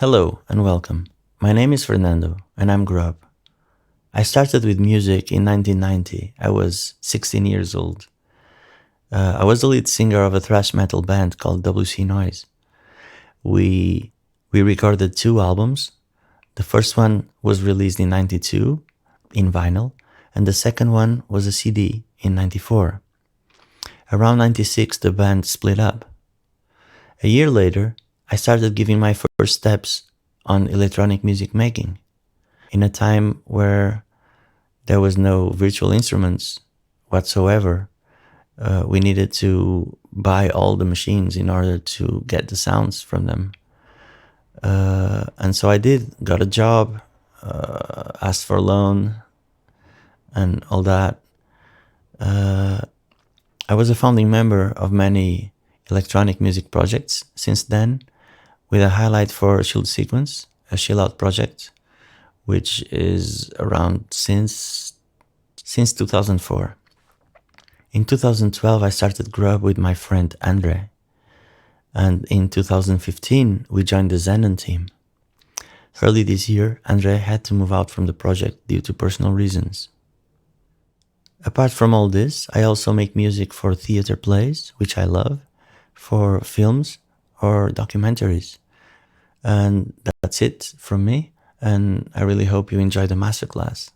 Hello and welcome. My name is Fernando and I'm Grub. I started with music in 1990. I was 16 years old. I was the lead singer of a thrash metal band called WC Noise. We recorded 2 albums. The first one was released in 92 in vinyl, and the second one was a CD in 94. Around 96, the band split up. A year later, I started giving my first steps on electronic music making. In a time where there was no virtual instruments whatsoever, we needed to buy all the machines in order to get the sounds from them. And so I did, got a job, asked for a loan, and all that. I was a founding member of many electronic music projects since then, with a highlight for Shield Sequence, a chill out project, which is around since 2004. In 2012, I started Grub with my friend Andre, and in 2015, we joined the Xenon team. Early this year, Andre had to move out from the project due to personal reasons. Apart from all this, I also make music for theater plays, which I love, for films or documentaries. And that's it from me, and I really hope you enjoy the masterclass.